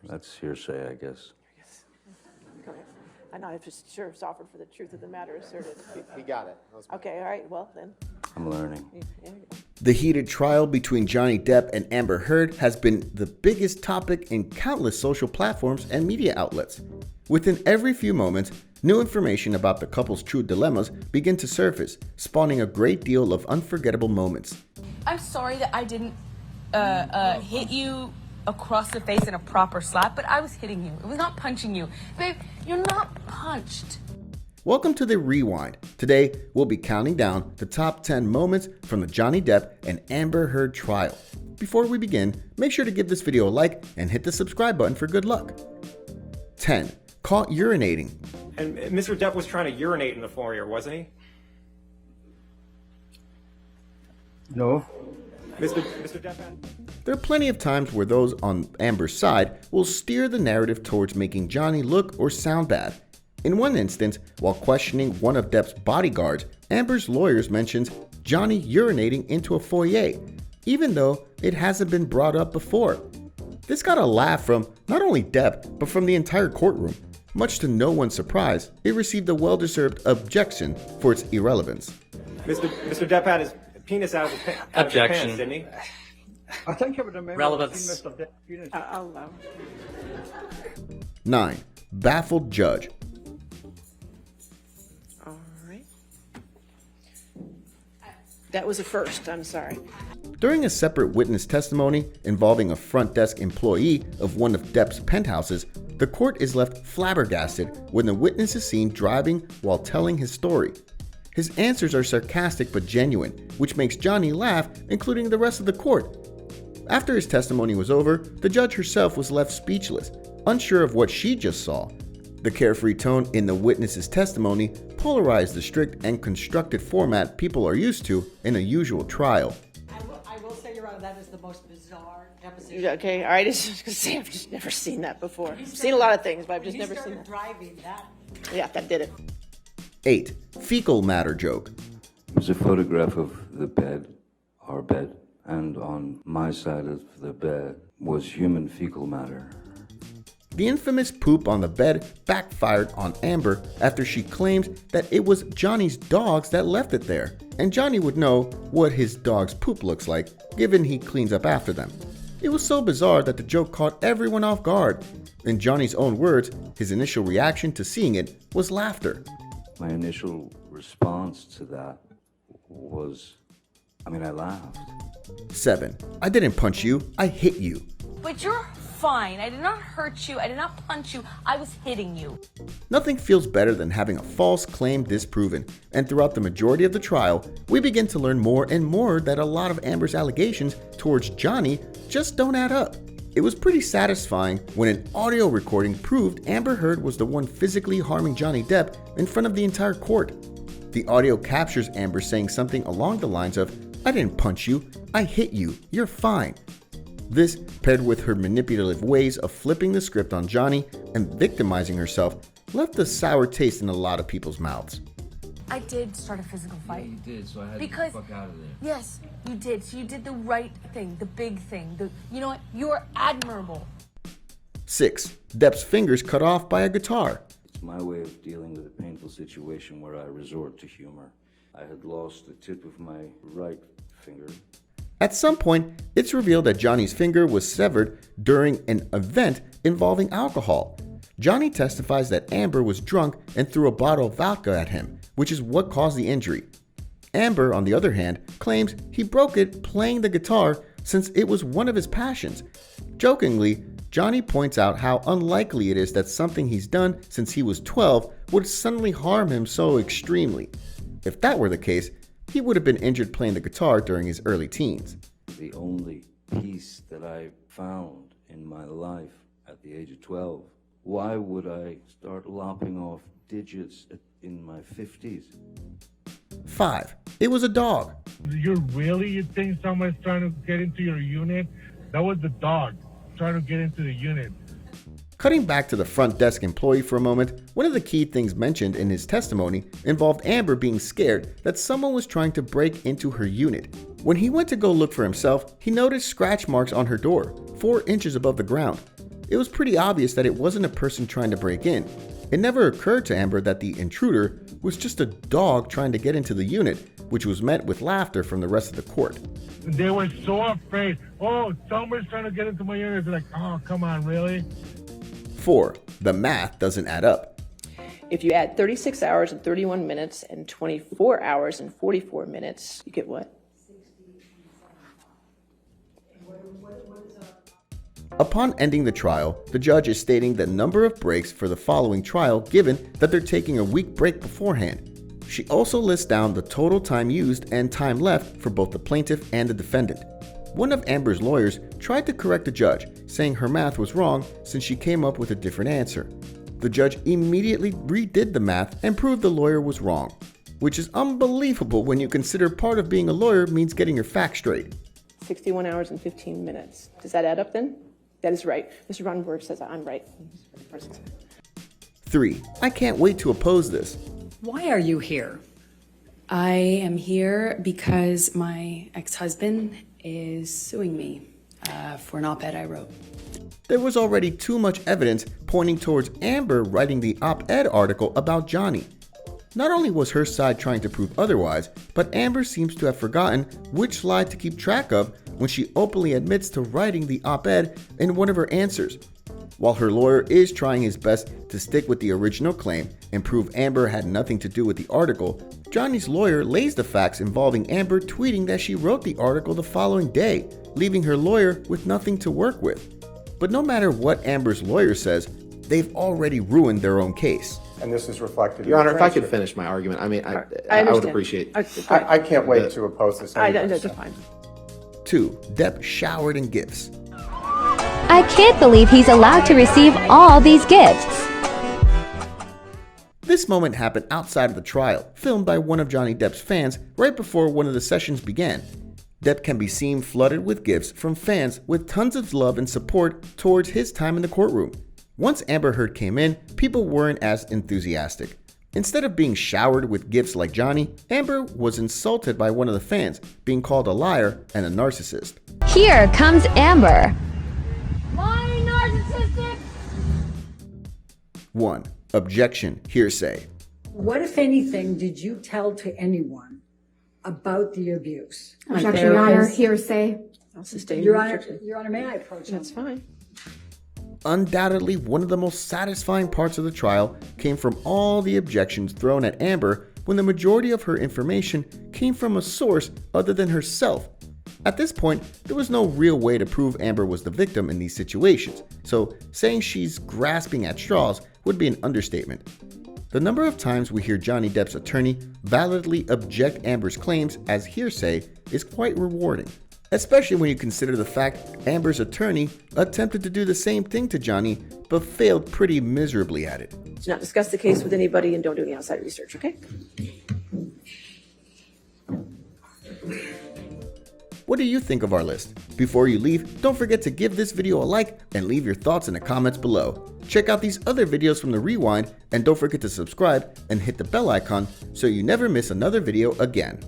That's hearsay, I guess. I know, I just sure offered for the truth of the matter asserted. He got it. Okay, all right, well then. I'm learning. There you go. The heated trial between Johnny Depp and Amber Heard has been the biggest topic in countless social platforms and media outlets. Within every few moments, new information about the couple's true dilemmas begin to surface, spawning a great deal of unforgettable moments. I'm sorry that I didn't hit you across the face in a proper slap, but I was hitting you. It was not punching you. Babe, you're not punched. Welcome to the Rewind. Today, we'll be counting down the top 10 moments from the Johnny Depp and Amber Heard trial. Before we begin, make sure to give this video a like and hit the subscribe button for good luck. 10. Caught urinating. And Mr. Depp was trying to urinate in the foyer, wasn't he? No. Mr. Depp There are plenty of times where those on Amber's side will steer the narrative towards making Johnny look or sound bad. In one instance, while questioning one of Depp's bodyguards, Amber's lawyers mentions Johnny urinating into a foyer, even though it hasn't been brought up before. This got a laugh from not only Depp, but from the entire courtroom. Much to no one's surprise, it received a well-deserved objection for its irrelevance. Mr. Depp had his penis out of his Objection. pants, didn't he? I think I would remember Relevance. seeing Mr. Depp penis. I'll allow it. 9. Baffled judge. All right. That was a first, I'm sorry. During a separate witness testimony involving a front desk employee of one of Depp's penthouses, the court is left flabbergasted when the witness is seen driving while telling his story. His answers are sarcastic but genuine, which makes Johnny laugh, including the rest of the court. After his testimony was over, the judge herself was left speechless, unsure of what she just saw. The carefree tone in the witness's testimony polarized the strict and constructed format people are used to in a usual trial. I will say, Your Honor, that is the most bizarre deposition. Okay, all right, it's just gonna say I've just never seen that before. I've seen a lot of things, but I've just never seen that. Driving that. Yeah, that did it. 8. Fecal matter joke. It was a photograph of the bed, our bed, and on my side of the bed was human fecal matter. The infamous poop on the bed backfired on Amber after she claimed that it was Johnny's dogs that left it there, and Johnny would know what his dog's poop looks like, given he cleans up after them. It was so bizarre that the joke caught everyone off guard. In Johnny's own words, his initial reaction to seeing it was laughter. My initial response to that was, I laughed. 7. I didn't punch you, I hit you. But you're fine. I did not hurt you. I did not punch you. I was hitting you. Nothing feels better than having a false claim disproven, and throughout the majority of the trial, we begin to learn more and more that a lot of Amber's allegations towards Johnny just don't add up. It was pretty satisfying when an audio recording proved Amber Heard was the one physically harming Johnny Depp in front of the entire court. The audio captures Amber saying something along the lines of, I didn't punch you, I hit you, you're fine. This, paired with her manipulative ways of flipping the script on Johnny and victimizing herself, left a sour taste in a lot of people's mouths. I did start a physical fight. You did, so I had Because- to get the fuck out of there. Yes, you did. So you did the right thing, the big thing. You know what? You're admirable. 6. Depp's fingers cut off by a guitar. It's my way of dealing with a painful situation where I resort to humor. I had lost the tip of my right finger. At some point, it's revealed that Johnny's finger was severed during an event involving alcohol. Johnny testifies that Amber was drunk and threw a bottle of vodka at him, which is what caused the injury. Amber, on the other hand, claims he broke it playing the guitar since it was one of his passions. Jokingly, Johnny points out how unlikely it is that something he's done since he was 12 would suddenly harm him so extremely. If that were the case, he would have been injured playing the guitar during his early teens. The only peace that I found in my life at the age of 12. Why would I start lopping off digits in my 50s? 5. It was a dog. You think someone's trying to get into your unit? That was the dog trying to get into the unit. Cutting back to the front desk employee for a moment, one of the key things mentioned in his testimony involved Amber being scared that someone was trying to break into her unit. When he went to go look for himself, he noticed scratch marks on her door, 4 inches above the ground. it was pretty obvious that it wasn't a person trying to break in. It never occurred to Amber that the intruder was just a dog trying to get into the unit, which was met with laughter from the rest of the court. They were so afraid. Oh, someone's trying to get into my unit. They're like, oh, come on, really? 4. The math doesn't add up. If you add 36 hours and 31 minutes and 24 hours and 44 minutes, you get what? Upon ending the trial, the judge is stating the number of breaks for the following trial given that they're taking a week break beforehand. She also lists down the total time used and time left for both the plaintiff and the defendant. One of Amber's lawyers tried to correct the judge, saying her math was wrong since she came up with a different answer. The judge immediately redid the math and proved the lawyer was wrong, which is unbelievable when you consider part of being a lawyer means getting your facts straight. 61 hours and 15 minutes. Does that add up then? That is right. Mr. Ronberg says I'm right. 3. I can't wait to oppose this. Why are you here? I am here because my ex-husband is suing me for an op-ed I wrote. There was already too much evidence pointing towards Amber writing the op-ed article about Johnny. Not only was her side trying to prove otherwise, but Amber seems to have forgotten which slide to keep track of when she openly admits to writing the op-ed in one of her answers. While her lawyer is trying his best to stick with the original claim and prove Amber had nothing to do with the article, Johnny's lawyer lays the facts involving Amber tweeting that she wrote the article the following day, leaving her lawyer with nothing to work with. But no matter what Amber's lawyer says, they've already ruined their own case. And this is reflected. Your Honor, in if the I could transcript. finish my argument, I mean, I understand. would appreciate. I can't wait to oppose this. That's fine. 2. Depp showered in gifts. I can't believe he's allowed to receive all these gifts. This moment happened outside of the trial, filmed by one of Johnny Depp's fans right before one of the sessions began. Depp can be seen flooded with gifts from fans with tons of love and support towards his time in the courtroom. Once Amber Heard came in, people weren't as enthusiastic. Instead of being showered with gifts like Johnny, Amber was insulted by one of the fans, being called a liar and a narcissist. Here comes Amber. 1. Objection, hearsay. What, if anything, did you tell to anyone about the abuse? Objection, Your Honor. Hearsay. I'll sustain Your your Honor, objection. Your Honor, may I approach him? That's fine. Undoubtedly, one of the most satisfying parts of the trial came from all the objections thrown at Amber when the majority of her information came from a source other than herself. At this point, there was no real way to prove Amber was the victim in these situations, so saying she's grasping at straws would be an understatement. The number of times we hear Johnny Depp's attorney validly object Amber's claims as hearsay is quite rewarding, especially when you consider the fact Amber's attorney attempted to do the same thing to Johnny but failed pretty miserably at it. Do not discuss the case with anybody and don't do any outside research, okay? What do you think of our list? Before you leave, don't forget to give this video a like and leave your thoughts in the comments below. Check out these other videos from the Rewind and don't forget to subscribe and hit the bell icon so you never miss another video again.